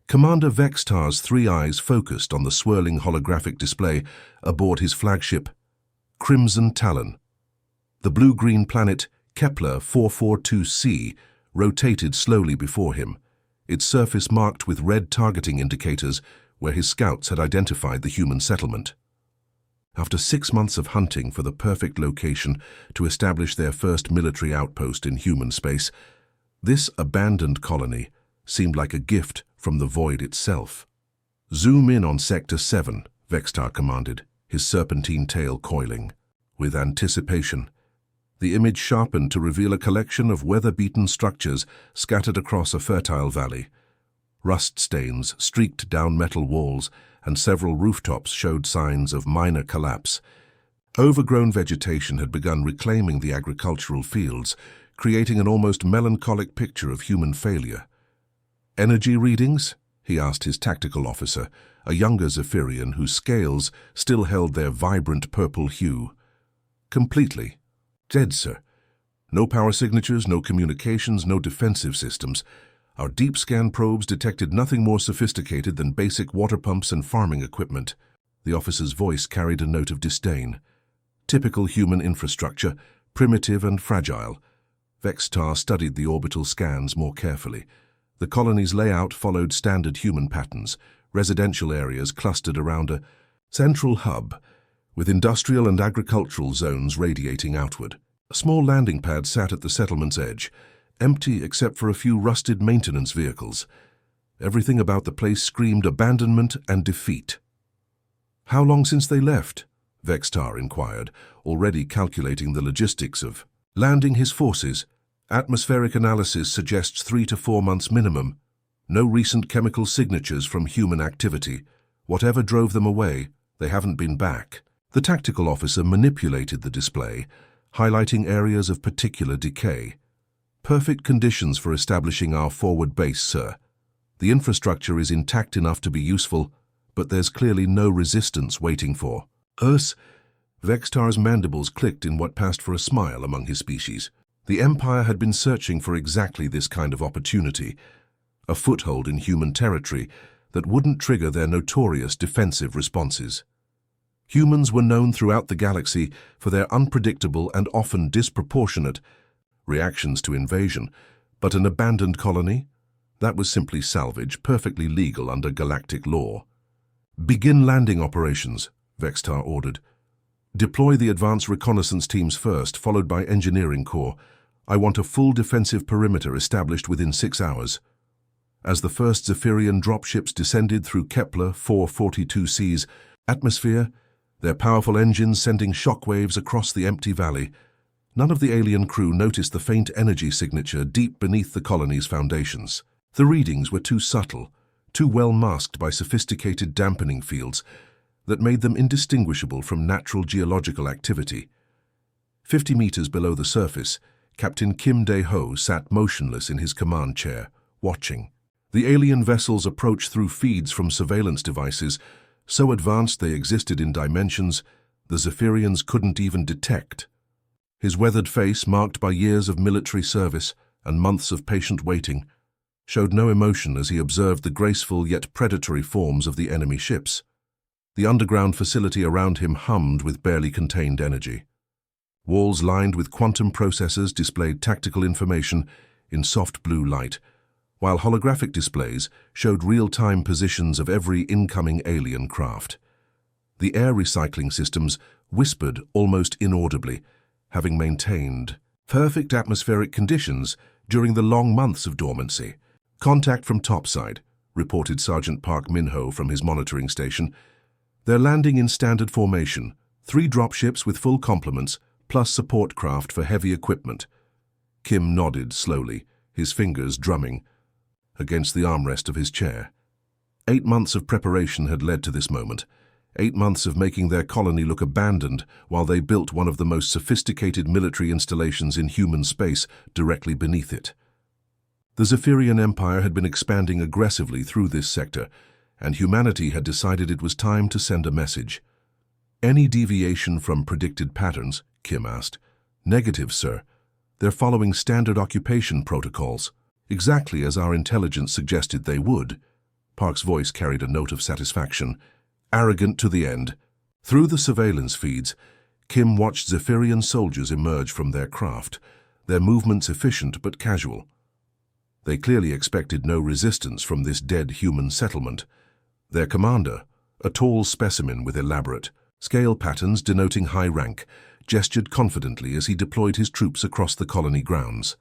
Commander Vextar's three eyes focused on the swirling holographic display aboard his flagship, Crimson Talon. The blue-green planet Kepler 442c rotated slowly before him, its surface marked with red targeting indicators where his scouts had identified the human settlement. After 6 months of hunting for the perfect location to establish their first military outpost in human space, this abandoned colony seemed like a gift from the void itself. "Zoom in on Sector 7, Vextar commanded, his serpentine tail coiling. With anticipation, the image sharpened to reveal a collection of weather-beaten structures scattered across a fertile valley. Rust stains streaked down metal walls, and several rooftops showed signs of minor collapse. Overgrown vegetation had begun reclaiming the agricultural fields, creating an almost melancholic picture of human failure. "Energy readings?" he asked his tactical officer, a younger Zephyrian whose scales still held their vibrant purple hue. "Completely. Dead, sir. No power signatures, no communications, no defensive systems. Our deep scan probes detected nothing more sophisticated than basic water pumps and farming equipment." The officer's voice carried a note of disdain. Typical human infrastructure, primitive and fragile. Vextar studied the orbital scans more carefully. The colony's layout followed standard human patterns, residential areas clustered around a central hub, with industrial and agricultural zones radiating outward. A small landing pad sat at the settlement's edge, empty except for a few rusted maintenance vehicles. Everything about the place screamed abandonment and defeat. "How long since they left?" Vextar inquired, already calculating the logistics of landing his forces. "Atmospheric analysis suggests 3 to 4 months minimum. No recent chemical signatures from human activity. Whatever drove them away, they haven't been back." The tactical officer manipulated the display, highlighting areas of particular decay. "Perfect conditions for establishing our forward base, sir. The infrastructure is intact enough to be useful, but there's clearly no resistance waiting for us." Vextar's mandibles clicked in what passed for a smile among his species. The Empire had been searching for exactly this kind of opportunity, a foothold in human territory that wouldn't trigger their notorious defensive responses. Humans were known throughout the galaxy for their unpredictable and often disproportionate reactions to invasion, but an abandoned colony? That was simply salvage, perfectly legal under galactic law. "Begin landing operations," Vextar ordered. "Deploy the advanced reconnaissance teams first, followed by engineering corps. I want a full defensive perimeter established within 6 hours." As the first Zephyrian dropships descended through Kepler 442c's atmosphere, their powerful engines sending shockwaves across the empty valley, none of the alien crew noticed the faint energy signature deep beneath the colony's foundations. The readings were too subtle, too well masked by sophisticated dampening fields that made them indistinguishable from natural geological activity. 50 meters below the surface, Captain Kim Dae-ho sat motionless in his command chair, watching. The alien vessels approached through feeds from surveillance devices, so advanced they existed in dimensions the Zephyrians couldn't even detect. His weathered face, marked by years of military service and months of patient waiting, showed no emotion as he observed the graceful yet predatory forms of the enemy ships. The underground facility around him hummed with barely contained energy. Walls lined with quantum processors displayed tactical information in soft blue light, while holographic displays showed real-time positions of every incoming alien craft. The air recycling systems whispered almost inaudibly, having maintained perfect atmospheric conditions during the long months of dormancy. "Contact from topside," reported Sergeant Park Min-ho from his monitoring station. "They're landing in standard formation, 3 dropships with full complements, plus support craft for heavy equipment." Kim nodded slowly, his fingers drumming against the armrest of his chair. 8 months of preparation had led to this moment. 8 months of making their colony look abandoned while they built one of the most sophisticated military installations in human space directly beneath it. The Zephyrian Empire had been expanding aggressively through this sector, and humanity had decided it was time to send a message. "Any deviation from predicted patterns?" Kim asked. "Negative, sir. They're following standard occupation protocols, exactly as our intelligence suggested they would. Park's voice carried a note of satisfaction. Arrogant to the end. Through the surveillance feeds, Kim watched Zephyrian soldiers emerge from their craft, their movements efficient but casual. They clearly expected no resistance from this dead human settlement. Their commander, a tall specimen with elaborate scale patterns denoting high rank, gestured confidently as he deployed his troops across the colony grounds.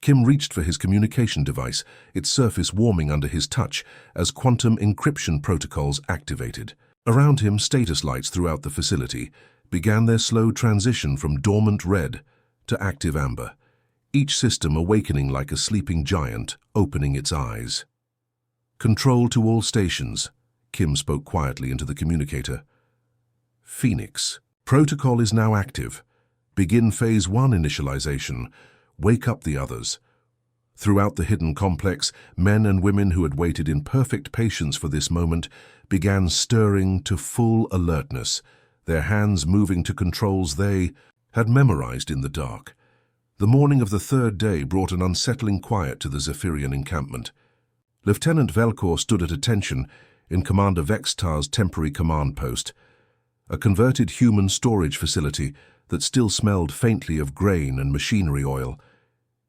Kim reached for his communication device, its surface warming under his touch as quantum encryption protocols activated. Around him, status lights throughout the facility began their slow transition from dormant red to active amber, each system awakening like a sleeping giant, opening its eyes. "Control to all stations," Kim spoke quietly into the communicator. "Phoenix, protocol is now active. Begin Phase 1 initialization. Wake up the others." Throughout the hidden complex, men and women who had waited in perfect patience for this moment began stirring to full alertness, their hands moving to controls they had memorized in the dark. The morning of the third day brought an unsettling quiet to the Zephyrian encampment. Lieutenant Velcor stood at attention in Commander Vextar's temporary command post, a converted human storage facility that still smelled faintly of grain and machinery oil.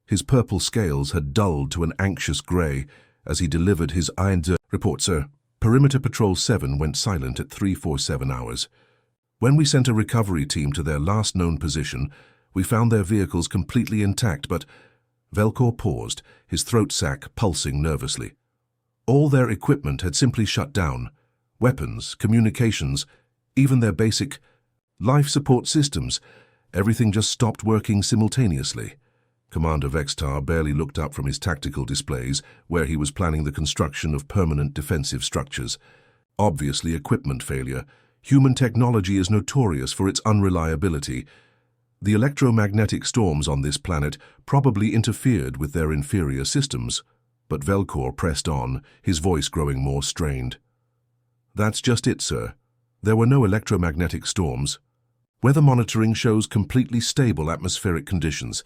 His purple scales had dulled to an anxious grey as he delivered his report, "Sir. Perimeter Patrol 7 went silent at 347 hours. When we sent a recovery team to their last known position, we found their vehicles completely intact, but—" Velcor paused, his throat sac pulsing nervously. "All their equipment had simply shut down. Weapons, communications, even their basic life support systems. Everything just stopped working simultaneously." Commander Vextar barely looked up from his tactical displays, where he was planning the construction of permanent defensive structures. Obviously equipment failure. Human technology is notorious for its unreliability. The electromagnetic storms on this planet probably interfered with their inferior systems. But Velcor pressed on, his voice growing more strained. "That's just it, sir. There were no electromagnetic storms. Weather monitoring shows completely stable atmospheric conditions.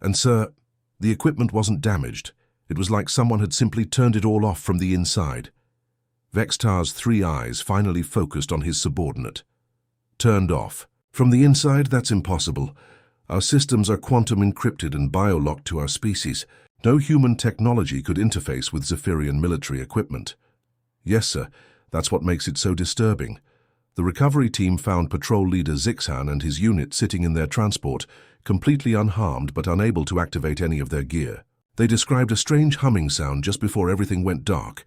And, sir, the equipment wasn't damaged. It was like someone had simply turned it all off from the inside." Vextar's three eyes finally focused on his subordinate. "Turned off. From the inside, that's impossible. Our systems are quantum encrypted and biolocked to our species. No human technology could interface with Zephyrian military equipment." "Yes, sir. That's what makes it so disturbing." The recovery team found patrol leader Zixhan and his unit sitting in their transport, completely unharmed but unable to activate any of their gear. They described a strange humming sound just before everything went dark,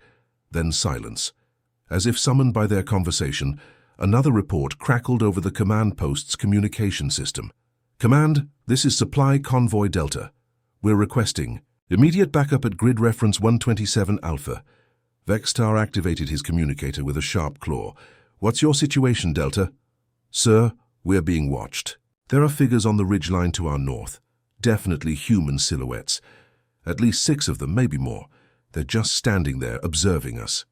then silence. As if summoned by their conversation, another report crackled over the command post's communication system. "Command, this is Supply Convoy Delta. We're requesting immediate backup at grid reference 127 Alpha." Vextar activated his communicator with a sharp claw. "What's your situation, Delta?" "Sir, we're being watched. There are figures on the ridgeline to our north. Definitely human silhouettes. At least 6 of them, maybe more. They're just standing there, observing us."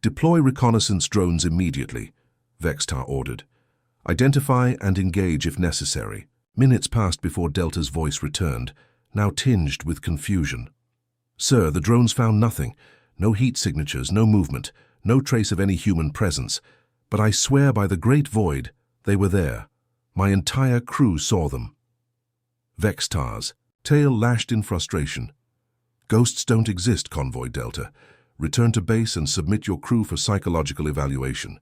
"Deploy reconnaissance drones immediately," Vextar ordered. "Identify and engage if necessary." Minutes passed before Delta's voice returned, now tinged with confusion. "Sir, the drones found nothing. No heat signatures, no movement, no trace of any human presence. But I swear by the Great Void, they were there. My entire crew saw them." Vextar's tail lashed in frustration. "Ghosts don't exist, Convoy Delta. Return to base and submit your crew for psychological evaluation."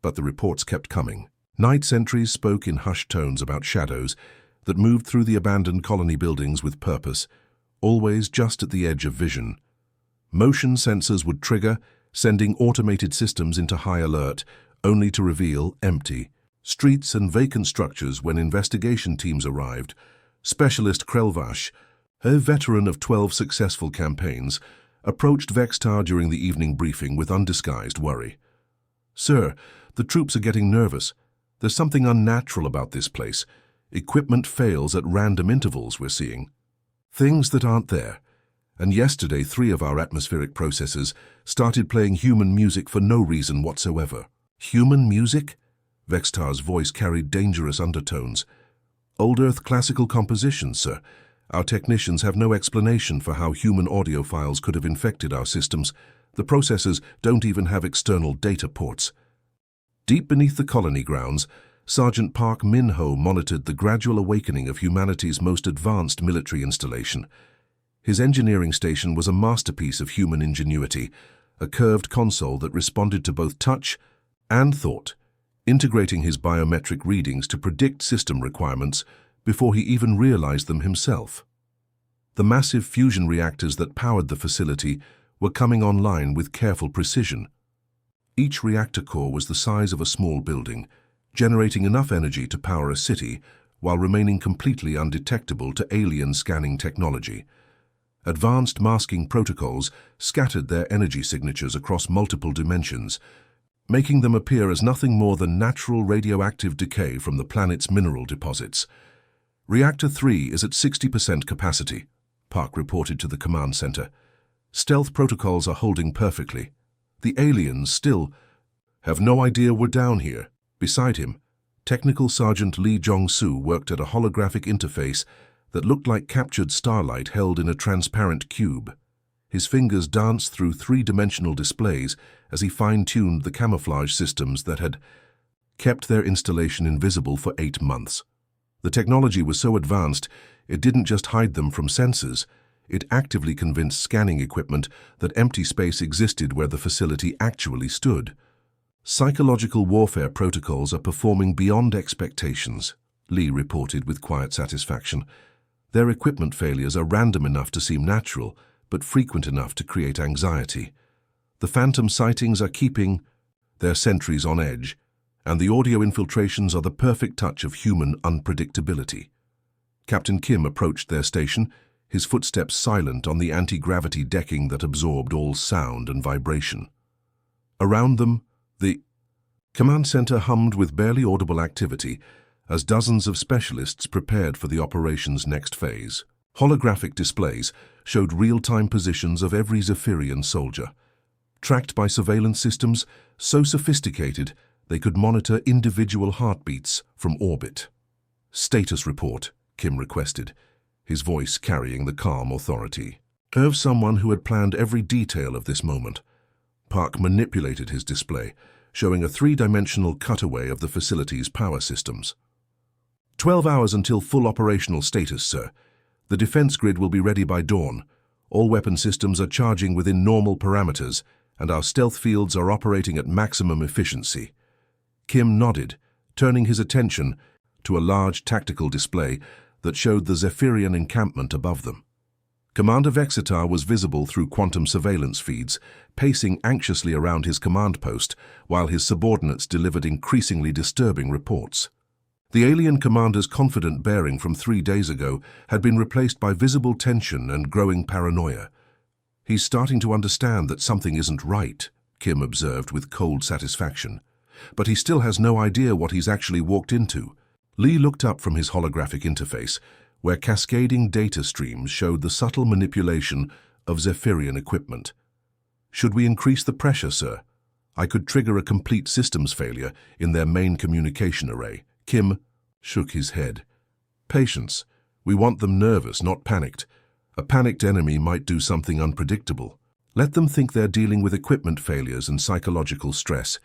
But the reports kept coming. Night sentries spoke in hushed tones about shadows that moved through the abandoned colony buildings with purpose, always just at the edge of vision. Motion sensors would trigger, sending automated systems into high alert, only to reveal empty streets and vacant structures when investigation teams arrived. Specialist Krelvash, a veteran of 12 successful campaigns, approached Vextar during the evening briefing with undisguised worry. "Sir, the troops are getting nervous. There's something unnatural about this place. Equipment fails at random intervals, we're seeing. Things that aren't there. And yesterday 3 of our atmospheric processors started playing human music for no reason whatsoever." "Human music?" Vextar's voice carried dangerous undertones. "Old Earth classical compositions, sir. Our technicians have no explanation for how human audio files could have infected our systems. The processors don't even have external data ports. Deep beneath the colony grounds, Sergeant Park Min-ho monitored the gradual awakening of humanity's most advanced military installation. His engineering station was a masterpiece of human ingenuity, a curved console that responded to both touch and thought, integrating his biometric readings to predict system requirements before he even realized them himself. The massive fusion reactors that powered the facility were coming online with careful precision. Each reactor core was the size of a small building, generating enough energy to power a city while remaining completely undetectable to alien scanning technology. Advanced masking protocols scattered their energy signatures across multiple dimensions, making them appear as nothing more than natural radioactive decay from the planet's mineral deposits. Reactor 3 is at 60% capacity, Park reported to the command center. Stealth protocols are holding perfectly. The aliens still have no idea we're down here. Beside him, Technical Sergeant Lee Jong-soo worked at a holographic interface that looked like captured starlight held in a transparent cube. His fingers danced through three-dimensional displays as he fine-tuned the camouflage systems that had kept their installation invisible for 8 months. The technology was so advanced, it didn't just hide them from sensors, it actively convinced scanning equipment that empty space existed where the facility actually stood. Psychological warfare protocols are performing beyond expectations, Lee reported with quiet satisfaction. Their equipment failures are random enough to seem natural, but frequent enough to create anxiety. The phantom sightings are keeping their sentries on edge, and the audio infiltrations are the perfect touch of human unpredictability. Captain Kim approached their station, his footsteps silent on the anti-gravity decking that absorbed all sound and vibration. Around them, the command center hummed with barely audible activity as dozens of specialists prepared for the operation's next phase. Holographic displays showed real-time positions of every Zephyrian soldier, tracked by surveillance systems so sophisticated they could monitor individual heartbeats from orbit. "Status report," Kim requested, his voice carrying the calm authority of someone who had planned every detail of this moment. Park manipulated his display, showing a three-dimensional cutaway of the facility's power systems. 12 hours until full operational status, sir. The defense grid will be ready by dawn. All weapon systems are charging within normal parameters, and our stealth fields are operating at maximum efficiency. Kim nodded, turning his attention to a large tactical display that showed the Zephyrian encampment above them. Commander Vexitar was visible through quantum surveillance feeds, pacing anxiously around his command post while his subordinates delivered increasingly disturbing reports. The alien commander's confident bearing from 3 days ago had been replaced by visible tension and growing paranoia. "He's starting to understand that something isn't right," Kim observed with cold satisfaction. "But he still has no idea what he's actually walked into." Lee looked up from his holographic interface, where cascading data streams showed the subtle manipulation of Zephyrian equipment. "Should we increase the pressure, sir? I could trigger a complete systems failure in their main communication array." Kim shook his head. "Patience. We want them nervous, not panicked. A panicked enemy might do something unpredictable. Let them think they're dealing with equipment failures and psychological stress.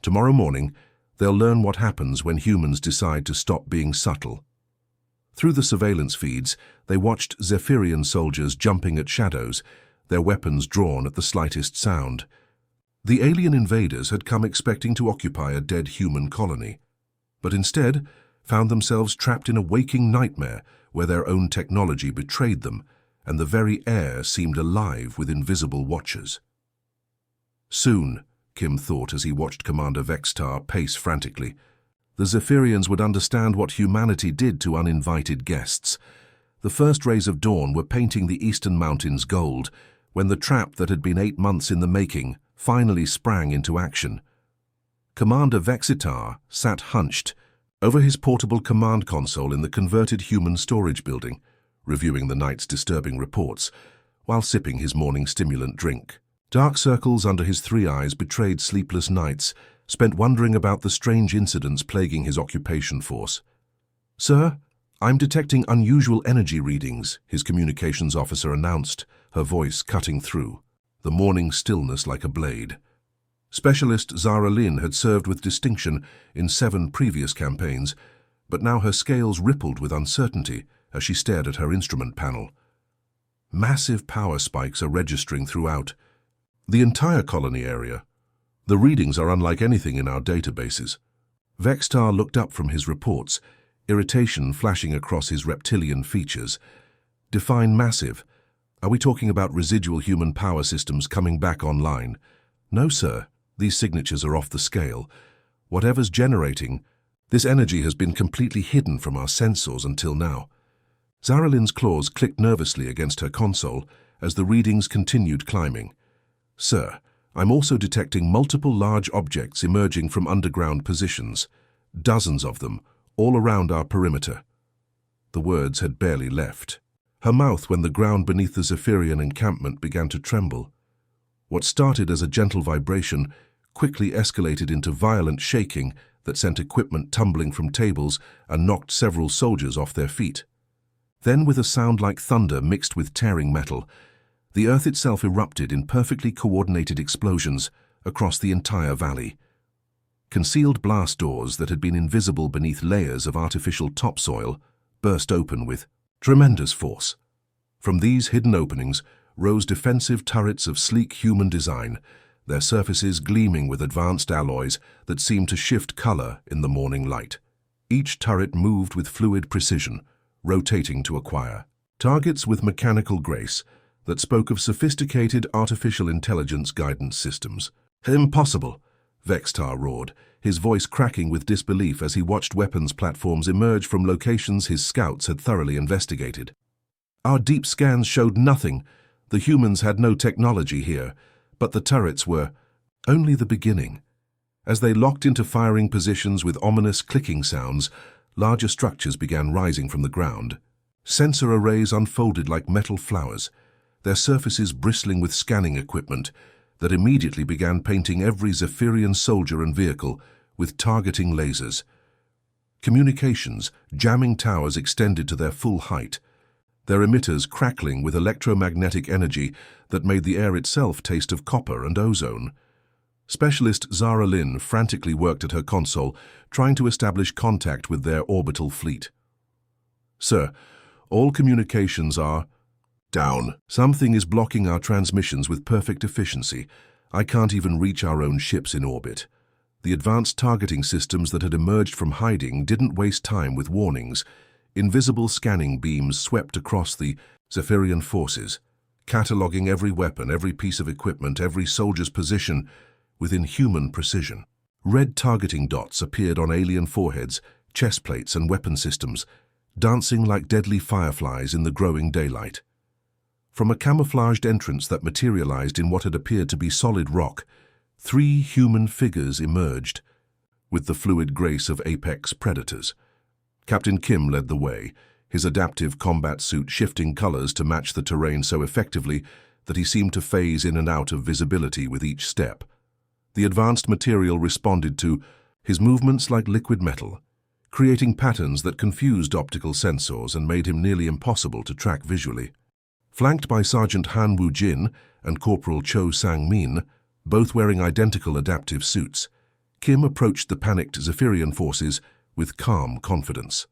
Tomorrow morning, they'll learn what happens when humans decide to stop being subtle." Through the surveillance feeds, they watched Zephyrian soldiers jumping at shadows, their weapons drawn at the slightest sound. The alien invaders had come expecting to occupy a dead human colony, but instead found themselves trapped in a waking nightmare where their own technology betrayed them, and the very air seemed alive with invisible watchers. Soon, Kim thought as he watched Commander Vexitar pace frantically, the Zephyrians would understand what humanity did to uninvited guests. The first rays of dawn were painting the eastern mountains gold when the trap that had been 8 months in the making finally sprang into action. Commander Vexitar sat hunched over his portable command console in the converted human storage building, reviewing the night's disturbing reports while sipping his morning stimulant drink. Dark circles under his 3 eyes betrayed sleepless nights, spent wondering about the strange incidents plaguing his occupation force. "Sir, I'm detecting unusual energy readings," his communications officer announced, her voice cutting through. the morning stillness like a blade. Specialist Zara Lynn had served with distinction in 7 previous campaigns, but now her scales rippled with uncertainty as she stared at her instrument panel. Massive power spikes are registering throughout the entire colony area. The readings are unlike anything in our databases. Vextar looked up from his reports, irritation flashing across his reptilian features. Define massive. Are we talking about residual human power systems coming back online? No, sir. These signatures are off the scale. Whatever's generating, this energy has been completely hidden from our sensors until now. Zara Lynn's claws clicked nervously against her console as the readings continued climbing. Sir, I'm also detecting multiple large objects emerging from underground positions. Dozens of them, all around our perimeter. The words had barely left her mouth when the ground beneath the Zephyrian encampment began to tremble. What started as a gentle vibration quickly escalated into violent shaking that sent equipment tumbling from tables and knocked several soldiers off their feet. Then, with a sound like thunder mixed with tearing metal, the earth itself erupted in perfectly coordinated explosions across the entire valley. Concealed blast doors that had been invisible beneath layers of artificial topsoil burst open with tremendous force. From these hidden openings rose defensive turrets of sleek human design, their surfaces gleaming with advanced alloys that seemed to shift color in the morning light. Each turret moved with fluid precision, rotating to acquire targets with mechanical grace that spoke of sophisticated artificial intelligence guidance systems. Impossible, Vextar roared, his voice cracking with disbelief as he watched weapons platforms emerge from locations his scouts had thoroughly investigated. Our deep scans showed nothing. The humans had no technology here, but the turrets were only the beginning. As they locked into firing positions with ominous clicking sounds, larger structures began rising from the ground. Sensor arrays unfolded like metal flowers, their surfaces bristling with scanning equipment that immediately began painting every Zephyrian soldier and vehicle with targeting lasers. Communications, jamming towers extended to their full height, their emitters crackling with electromagnetic energy that made the air itself taste of copper and ozone. Specialist Zara Lynn frantically worked at her console, trying to establish contact with their orbital fleet. Sir, all communications are down. Something is blocking our transmissions with perfect efficiency. I can't even reach our own ships in orbit. The advanced targeting systems that had emerged from hiding didn't waste time with warnings. Invisible scanning beams swept across the Zephyrian forces, cataloging every weapon, every piece of equipment, every soldier's position with inhuman precision. Red targeting dots appeared on alien foreheads, chest plates, and weapon systems, dancing like deadly fireflies in the growing daylight. From a camouflaged entrance that materialized in what had appeared to be solid rock, 3 human figures emerged, with the fluid grace of apex predators. Captain Kim led the way, his adaptive combat suit shifting colors to match the terrain so effectively that he seemed to phase in and out of visibility with each step. The advanced material responded to his movements like liquid metal, creating patterns that confused optical sensors and made him nearly impossible to track visually. Flanked by Sergeant Han Woo-jin and Corporal Cho Sang-min, both wearing identical adaptive suits, Kim approached the panicked Zephyrian forces with calm confidence.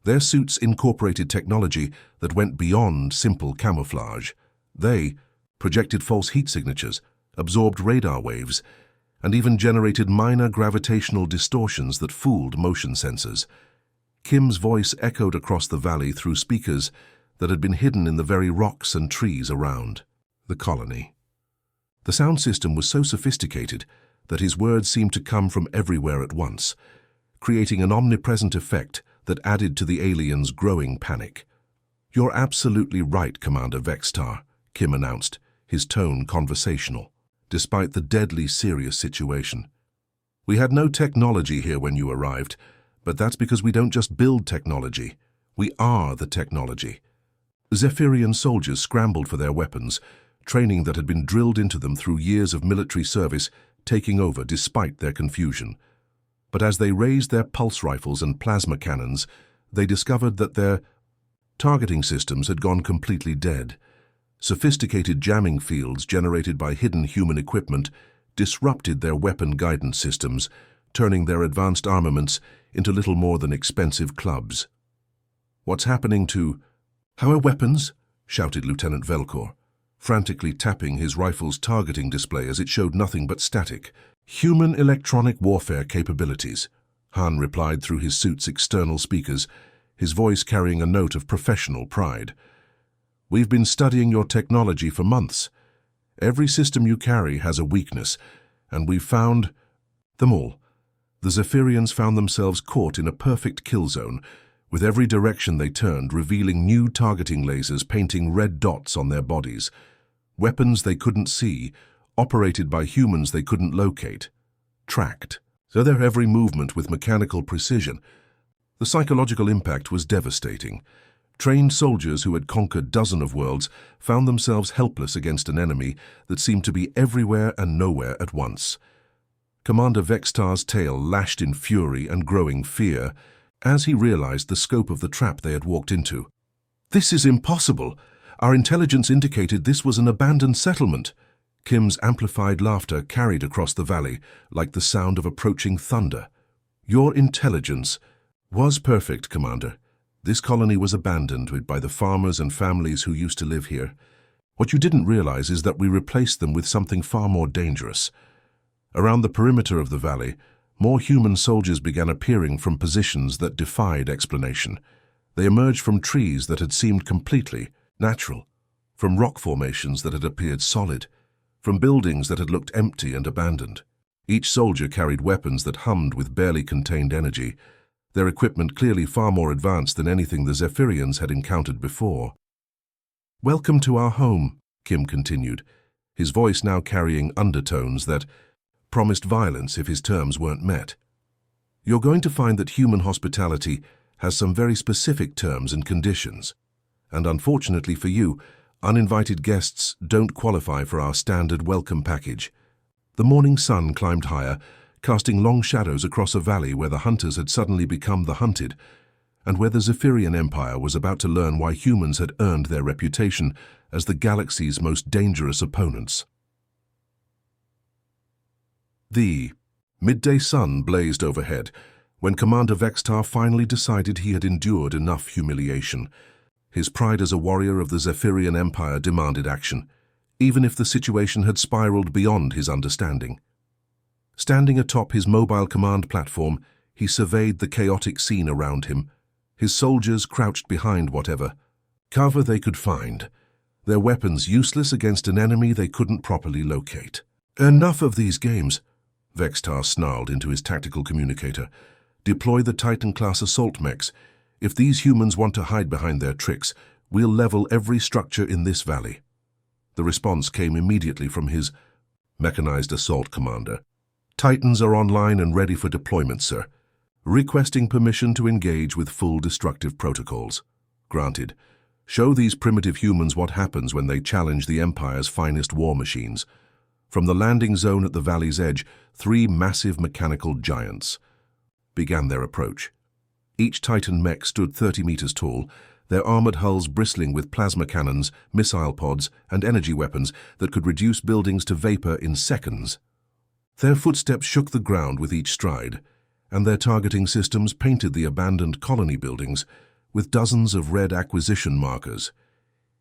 Their suits incorporated technology that went beyond simple camouflage. They projected false heat signatures, absorbed radar waves, and even generated minor gravitational distortions that fooled motion sensors. Kim's voice echoed across the valley through speakers that had been hidden in the very rocks and trees around the colony. The sound system was so sophisticated that his words seemed to come from everywhere at once, creating an omnipresent effect that added to the aliens' growing panic. "You're absolutely right, Commander Vextar," Kim announced, his tone conversational, despite the deadly serious situation. "We had no technology here when you arrived, but that's because we don't just build technology. We are the technology." Zephyrian soldiers scrambled for their weapons, training that had been drilled into them through years of military service taking over despite their confusion. But as they raised their pulse rifles and plasma cannons, they discovered that their targeting systems had gone completely dead. Sophisticated jamming fields generated by hidden human equipment disrupted their weapon guidance systems, turning their advanced armaments into little more than expensive clubs. "What's happening to our weapons?" shouted Lieutenant Velcor, frantically tapping his rifle's targeting display as it showed nothing but static. "Human electronic warfare capabilities," Han replied through his suit's external speakers, his voice carrying a note of professional pride. "We've been studying your technology for months. Every system you carry has a weakness, and we've found them all." The Zephyrians found themselves caught in a perfect kill zone, with every direction they turned revealing new targeting lasers painting red dots on their bodies. Weapons they couldn't see, operated by humans they couldn't locate, tracked, so their every movement with mechanical precision. The psychological impact was devastating. Trained soldiers who had conquered dozens of worlds found themselves helpless against an enemy that seemed to be everywhere and nowhere at once. Commander Vextar's tail lashed in fury and growing fear as he realized the scope of the trap they had walked into. "This is impossible! Our intelligence indicated this was an abandoned settlement." Kim's amplified laughter carried across the valley like the sound of approaching thunder. "Your intelligence was perfect, Commander. This colony was abandoned by the farmers and families who used to live here. What you didn't realize is that we replaced them with something far more dangerous. Around the perimeter of the valley, more human soldiers began appearing from positions that defied explanation. They emerged from trees that had seemed completely natural, from rock formations that had appeared solid, from buildings that had looked empty and abandoned. Each soldier carried weapons that hummed with barely contained energy, their equipment clearly far more advanced than anything the Zephyrians had encountered before. "Welcome to our home," Kim continued, his voice now carrying undertones that promised violence if his terms weren't met. "You're going to find that human hospitality has some very specific terms and conditions. And unfortunately for you, uninvited guests don't qualify for our standard welcome package." The morning sun climbed higher, casting long shadows across a valley where the hunters had suddenly become the hunted, and where the Zephyrian Empire was about to learn why humans had earned their reputation as the galaxy's most dangerous opponents. The midday sun blazed overhead when Commander Vextar finally decided he had endured enough humiliation. His pride as a warrior of the Zephyrian Empire demanded action, even if the situation had spiraled beyond his understanding. Standing atop his mobile command platform, he surveyed the chaotic scene around him. His soldiers crouched behind whatever cover they could find, their weapons useless against an enemy they couldn't properly locate. "Enough of these games," Vextar snarled into his tactical communicator. "Deploy the Titan-class assault mechs. If these humans want to hide behind their tricks, we'll level every structure in this valley." The response came immediately from his mechanized assault commander. "Titans are online and ready for deployment, sir. Requesting permission to engage with full destructive protocols." "Granted. Show these primitive humans what happens when they challenge the Empire's finest war machines." From the landing zone at the valley's edge, 3 massive mechanical giants began their approach. Each Titan mech stood 30 meters tall, their armored hulls bristling with plasma cannons, missile pods, and energy weapons that could reduce buildings to vapor in seconds. Their footsteps shook the ground with each stride, and their targeting systems painted the abandoned colony buildings with dozens of red acquisition markers,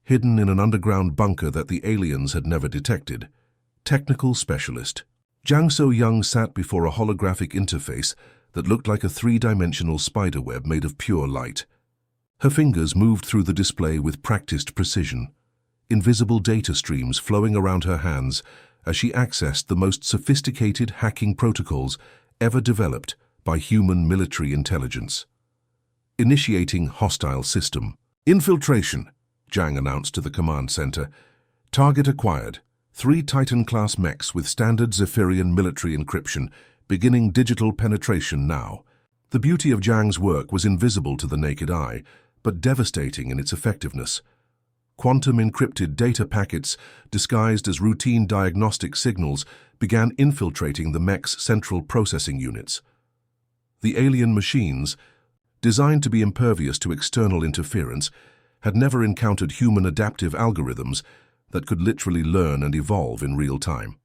hidden in an underground bunker that the aliens had never detected. Technical specialist. Jiang So-young sat before a holographic interface that looked like a 3-dimensional spiderweb made of pure light. Her fingers moved through the display with practiced precision, invisible data streams flowing around her hands as she accessed the most sophisticated hacking protocols ever developed by human military intelligence. Initiating hostile system. "Infiltration," Jiang announced to the command center. "Target acquired. 3 Titan-class mechs with standard Zephyrian military encryption, beginning digital penetration now." The beauty of Jiang's work was invisible to the naked eye, but devastating in its effectiveness. Quantum-encrypted data packets, disguised as routine diagnostic signals, began infiltrating the mech's central processing units. The alien machines, designed to be impervious to external interference, had never encountered human adaptive algorithms, that could literally learn and evolve in real time.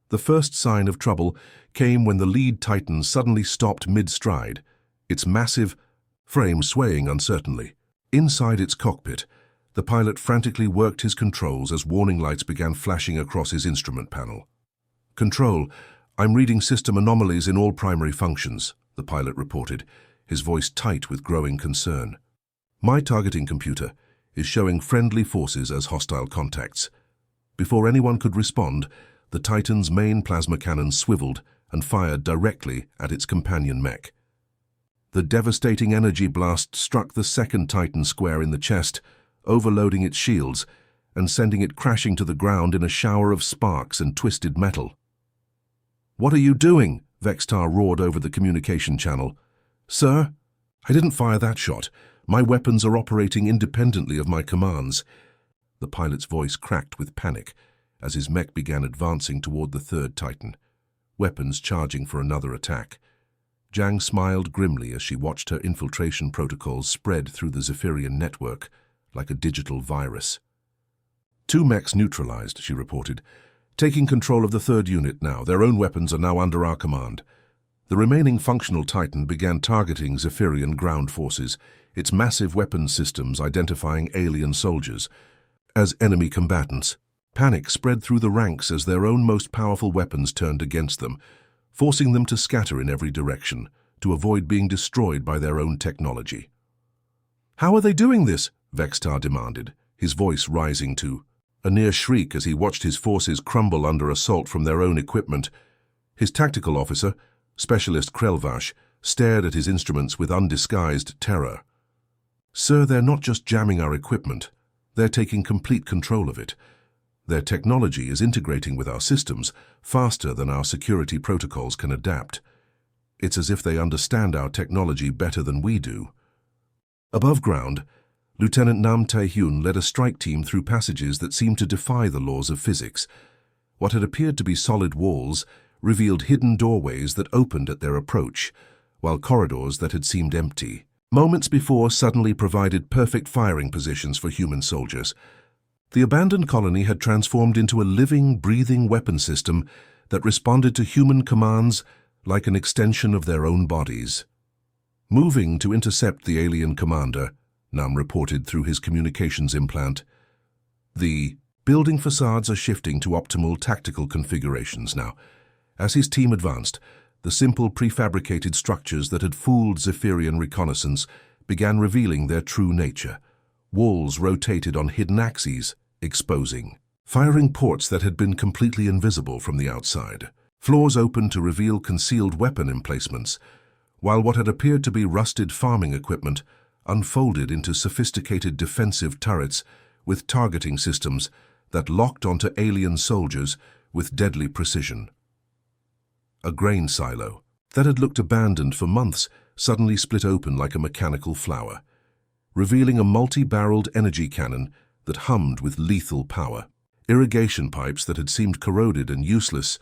The first sign of trouble came when the lead Titan suddenly stopped mid-stride, its massive frame swaying uncertainly. Inside its cockpit, the pilot frantically worked his controls as warning lights began flashing across his instrument panel. "Control, I'm reading system anomalies in all primary functions," the pilot reported, his voice tight with growing concern. "My targeting computer is showing friendly forces as hostile contacts." Before anyone could respond, the Titan's main plasma cannon swiveled and fired directly at its companion mech. The devastating energy blast struck the second Titan square in the chest, overloading its shields and sending it crashing to the ground in a shower of sparks and twisted metal. "What are you doing?" Vextar roared over the communication channel. "Sir, I didn't fire that shot. My weapons are operating independently of my commands." The pilot's voice cracked with panic as his mech began advancing toward the third Titan, weapons charging for another attack. Zhang smiled grimly as she watched her infiltration protocols spread through the Zephyrian network like a digital virus. "Two mechs neutralized," she reported. "Taking control of the third unit now. Their own weapons are now under our command." The remaining functional Titan began targeting Zephyrian ground forces, its massive weapons systems identifying alien soldiers as enemy combatants. Panic spread through the ranks as their own most powerful weapons turned against them, forcing them to scatter in every direction to avoid being destroyed by their own technology. "How are they doing this?" Vextar demanded, his voice rising to a near shriek as he watched his forces crumble under assault from their own equipment. His tactical officer, Specialist Krelvash, stared at his instruments with undisguised terror. "Sir, they're not just jamming our equipment. They're taking complete control of it. Their technology is integrating with our systems faster than our security protocols can adapt. It's as if they understand our technology better than we do." Above ground, Lieutenant Nam Tae-hyun led a strike team through passages that seemed to defy the laws of physics. What had appeared to be solid walls revealed hidden doorways that opened at their approach, while corridors that had seemed empty moments before suddenly provided perfect firing positions for human soldiers. The abandoned colony had transformed into a living, breathing weapon system that responded to human commands like an extension of their own bodies. "Moving to intercept the alien commander," Nam reported through his communications implant. "The building facades are shifting to optimal tactical configurations now." As his team advanced, the simple prefabricated structures that had fooled Zephyrian reconnaissance began revealing their true nature. Walls rotated on hidden axes, exposing firing ports that had been completely invisible from the outside. Floors opened to reveal concealed weapon emplacements, while what had appeared to be rusted farming equipment unfolded into sophisticated defensive turrets with targeting systems that locked onto alien soldiers with deadly precision. A grain silo that had looked abandoned for months suddenly split open like a mechanical flower, revealing a multi-barreled energy cannon that hummed with lethal power. Irrigation pipes that had seemed corroded and useless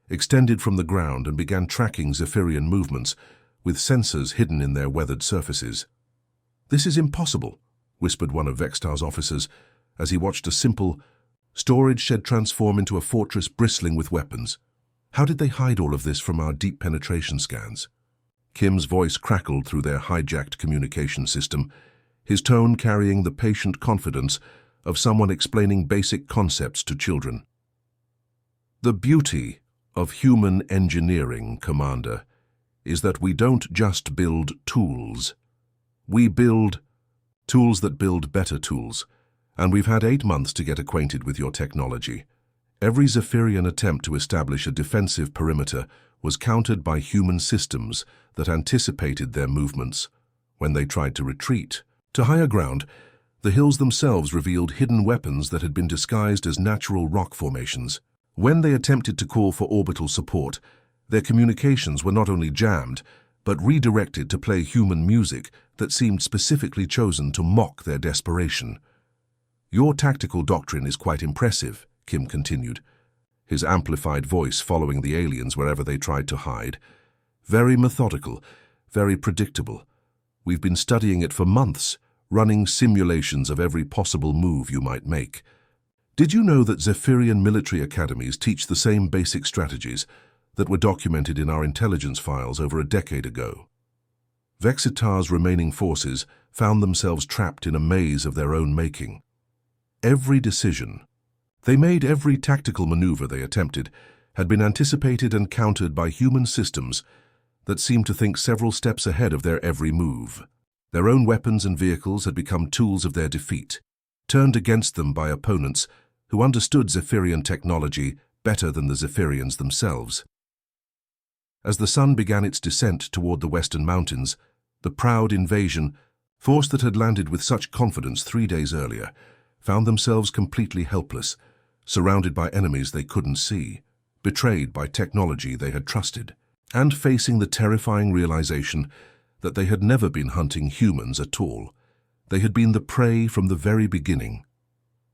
extended from the ground and began tracking Zephyrian movements with sensors hidden in their weathered surfaces. "This is impossible," whispered one of Vextar's officers as he watched a simple storage shed transform into a fortress bristling with weapons. "How did they hide all of this from our deep penetration scans?" Kim's voice crackled through their hijacked communication system, his tone carrying the patient confidence of someone explaining basic concepts to children. "The beauty of human engineering, Commander, is that we don't just build tools. We build tools that build better tools, and we've had 8 months to get acquainted with your technology. Every Zephyrian attempt to establish a defensive perimeter was countered by human systems that anticipated their movements. When they tried to retreat to higher ground, the hills themselves revealed hidden weapons that had been disguised as natural rock formations. When they attempted to call for orbital support, their communications were not only jammed, but redirected to play human music that seemed specifically chosen to mock their desperation. Your tactical doctrine is quite impressive," Kim continued, his amplified voice following the aliens wherever they tried to hide. "Very methodical, very predictable. We've been studying it for months, running simulations of every possible move you might make. Did you know that Zephyrian military academies teach the same basic strategies that were documented in our intelligence files over a decade ago? Vexitar's remaining forces found themselves trapped in a maze of their own making. Every decision they made, every tactical maneuver they attempted, had been anticipated and countered by human systems that seemed to think several steps ahead of their every move. Their own weapons and vehicles had become tools of their defeat, turned against them by opponents who understood Zephyrian technology better than the Zephyrians themselves. As the sun began its descent toward the western mountains, the proud invasion force that had landed with such confidence 3 days earlier found themselves completely helpless, surrounded by enemies they couldn't see, betrayed by technology they had trusted, and facing the terrifying realization that they had never been hunting humans at all. They had been the prey from the very beginning.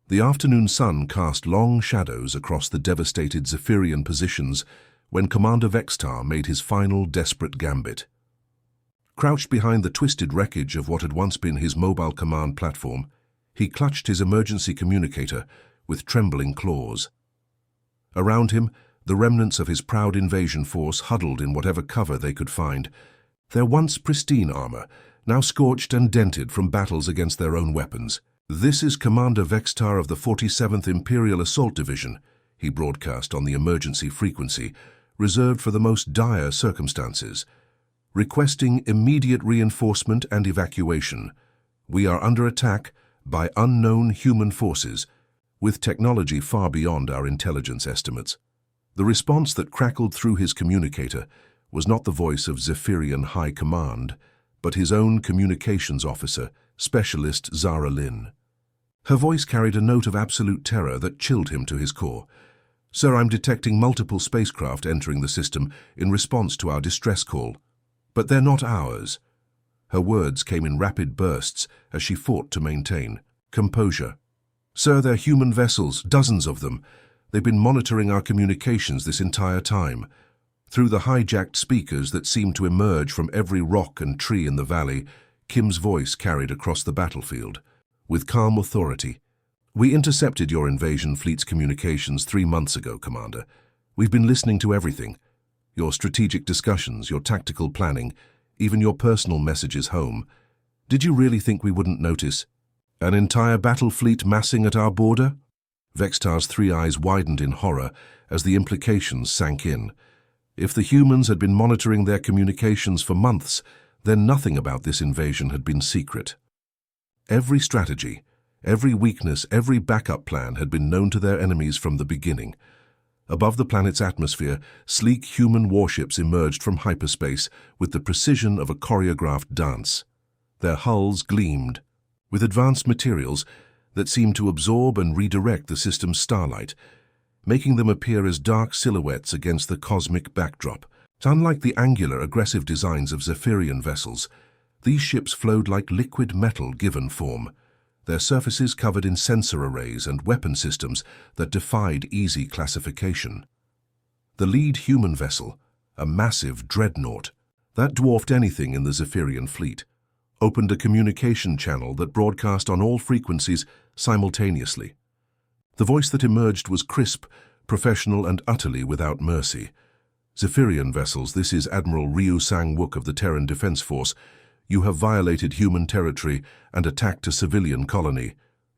The afternoon sun cast long shadows across the devastated Zephyrian positions when Commander Vextar made his final desperate gambit. Crouched behind the twisted wreckage of what had once been his mobile command platform, he clutched his emergency communicator with trembling claws. Around him, the remnants of his proud invasion force huddled in whatever cover they could find, their once pristine armor now scorched and dented from battles against their own weapons. "This is Commander Vextar of the 47th Imperial Assault Division," he broadcast on the emergency frequency, reserved for the most dire circumstances. "Requesting immediate reinforcement and evacuation. We are under attack by unknown human forces, with technology far beyond our intelligence estimates." The response that crackled through his communicator was not the voice of Zephyrian High Command, but his own communications officer, Specialist Zara Lynn. Her voice carried a note of absolute terror that chilled him to his core. "Sir, I'm detecting multiple spacecraft entering the system in response to our distress call. But they're not ours." Her words came in rapid bursts as she fought to maintain composure. "Sir, they're human vessels, dozens of them. They've been monitoring our communications this entire time." Through the hijacked speakers that seemed to emerge from every rock and tree in the valley, Kim's voice carried across the battlefield. With calm authority, "We intercepted your invasion fleet's communications 3 months ago, Commander. We've been listening to everything. Your strategic discussions, your tactical planning, even your personal messages home. Did you really think we wouldn't notice? An entire battle fleet massing at our border?" Vextar's 3 eyes widened in horror as the implications sank in. If the humans had been monitoring their communications for months, then nothing about this invasion had been secret. Every strategy, every weakness, every backup plan had been known to their enemies from the beginning. Above the planet's atmosphere, sleek human warships emerged from hyperspace with the precision of a choreographed dance. Their hulls gleamed with advanced materials that seemed to absorb and redirect the system's starlight, making them appear as dark silhouettes against the cosmic backdrop. Unlike the angular, aggressive designs of Zephyrian vessels, these ships flowed like liquid metal given form, their surfaces covered in sensor arrays and weapon systems that defied easy classification. The lead human vessel, a massive dreadnought that dwarfed anything in the Zephyrian fleet, opened a communication channel that broadcast on all frequencies simultaneously. The voice that emerged was crisp, professional, and utterly without mercy. "Zephyrian vessels, this is Admiral Ryu Sang-wook of the Terran Defense Force. You have violated human territory and attacked a civilian colony.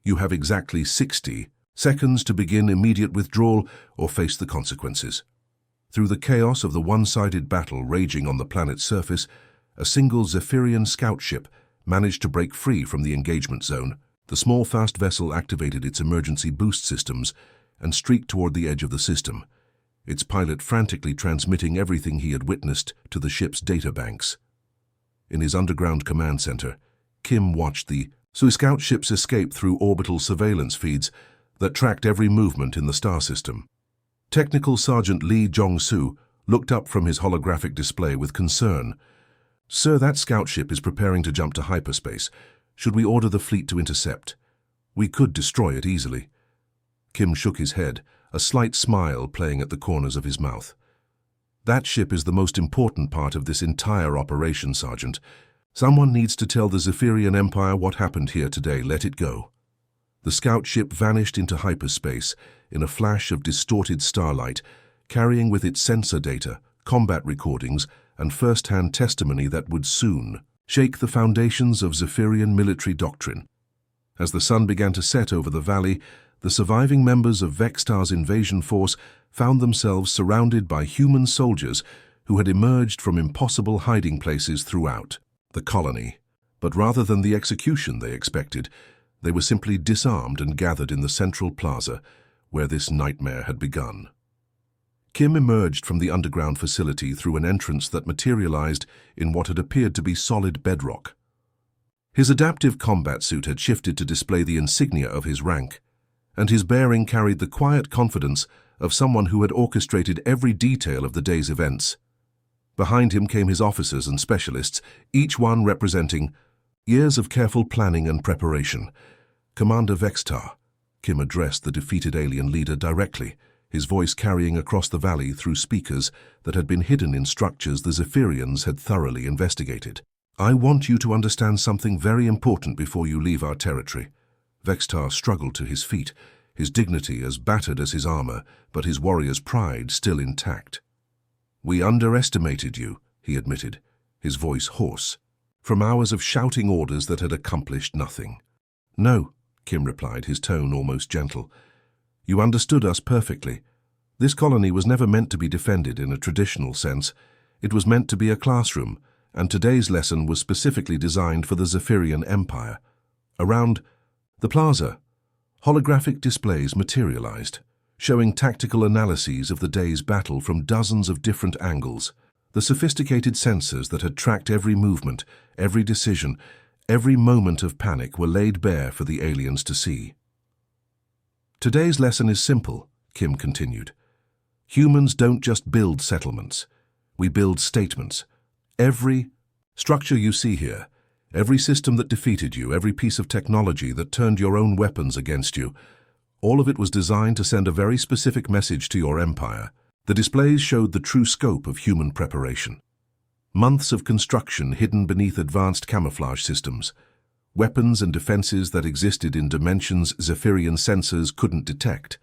You have exactly 60 seconds to begin immediate withdrawal or face the consequences." Through the chaos of the one-sided battle raging on the planet's surface, a single Zephyrian scout ship managed to break free from the engagement zone. The small, fast vessel activated its emergency boost systems and streaked toward the edge of the system, its pilot frantically transmitting everything he had witnessed to the ship's databanks. In his underground command center, Kim watched the scout ship's escape through orbital surveillance feeds that tracked every movement in the star system. Technical Sergeant Lee Jong-soo looked up from his holographic display with concern. "Sir, that scout ship is preparing to jump to hyperspace. Should we order the fleet to intercept? We could destroy it easily." Kim shook his head, a slight smile playing at the corners of his mouth. "That ship is the most important part of this entire operation, Sergeant. Someone needs to tell the Zephyrian Empire what happened here today. Let it go." The scout ship vanished into hyperspace in a flash of distorted starlight, carrying with it sensor data, combat recordings, and first-hand testimony that would soon shake the foundations of Zephyrian military doctrine. As the sun began to set over the valley, the surviving members of Vextar's invasion force found themselves surrounded by human soldiers who had emerged from impossible hiding places throughout the colony. But rather than the execution they expected, they were simply disarmed and gathered in the central plaza where this nightmare had begun. Kim emerged from the underground facility through an entrance that materialized in what had appeared to be solid bedrock. His adaptive combat suit had shifted to display the insignia of his rank, and his bearing carried the quiet confidence of someone who had orchestrated every detail of the day's events. Behind him came his officers and specialists, each one representing years of careful planning and preparation. "Commander Vextar," Kim addressed the defeated alien leader directly, his voice carrying across the valley through speakers that had been hidden in structures the Zephyrians had thoroughly investigated. "I want you to understand something very important before you leave our territory." Vextar struggled to his feet, his dignity as battered as his armor, but his warrior's pride still intact. "We underestimated you," he admitted, his voice hoarse, from hours of shouting orders that had accomplished nothing. "No," Kim replied, his tone almost gentle. "You understood us perfectly. This colony was never meant to be defended in a traditional sense. It was meant to be a classroom, and today's lesson was specifically designed for the Zephyrian Empire. Around the plaza, holographic displays materialized, showing tactical analyses of the day's battle from dozens of different angles. The sophisticated sensors that had tracked every movement, every decision, every moment of panic were laid bare for the aliens to see. "Today's lesson is simple," Kim continued. "Humans don't just build settlements. We build statements. Every structure you see here, every system that defeated you, every piece of technology that turned your own weapons against you, all of it was designed to send a very specific message to your empire." The displays showed the true scope of human preparation. Months of construction hidden beneath advanced camouflage systems, weapons and defenses that existed in dimensions Zephyrian sensors couldn't detect,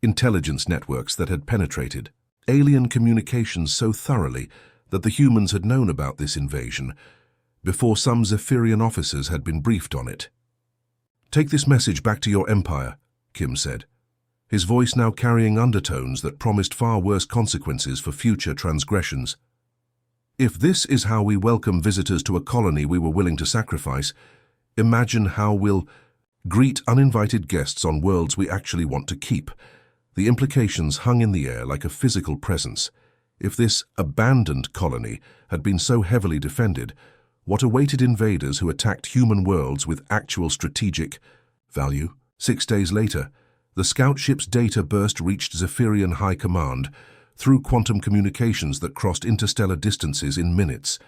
intelligence networks that had penetrated alien communications so thoroughly that the humans had known about this invasion before some Zephyrian officers had been briefed on it. "Take this message back to your empire," Kim said, his voice now carrying undertones that promised far worse consequences for future transgressions. "If this is how we welcome visitors to a colony we were willing to sacrifice, imagine how we'll greet uninvited guests on worlds we actually want to keep." The implications hung in the air like a physical presence. If this abandoned colony had been so heavily defended, what awaited invaders who attacked human worlds with actual strategic value? 6 days later, the scout ship's data burst reached Zephyrian High Command through quantum communications that crossed interstellar distances in minutes.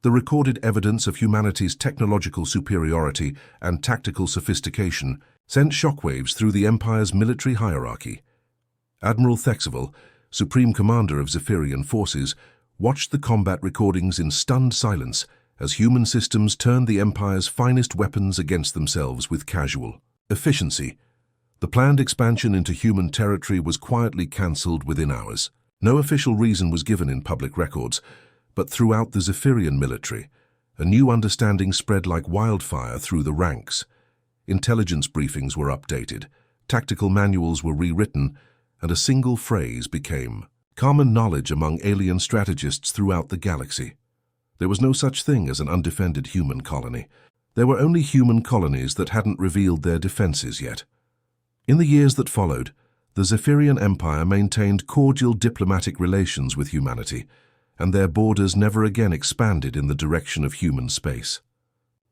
The recorded evidence of humanity's technological superiority and tactical sophistication sent shockwaves through the Empire's military hierarchy. Admiral Thexeval, Supreme Commander of Zephyrian forces, watched the combat recordings in stunned silence as human systems turned the Empire's finest weapons against themselves with casual efficiency. The planned expansion into human territory was quietly cancelled within hours. No official reason was given in public records, but throughout the Zephyrian military, a new understanding spread like wildfire through the ranks. Intelligence briefings were updated, tactical manuals were rewritten, and a single phrase became common knowledge among alien strategists throughout the galaxy. There was no such thing as an undefended human colony. There were only human colonies that hadn't revealed their defenses yet. In the years that followed, the Zephyrian Empire maintained cordial diplomatic relations with humanity, and their borders never again expanded in the direction of human space.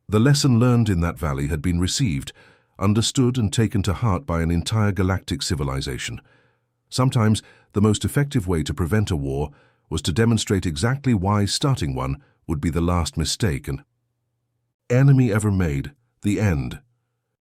The lesson learned in that valley had been received, understood and taken to heart by an entire galactic civilization. Sometimes, the most effective way to prevent a war was to demonstrate exactly why starting one would be the last mistake an enemy ever made. The end.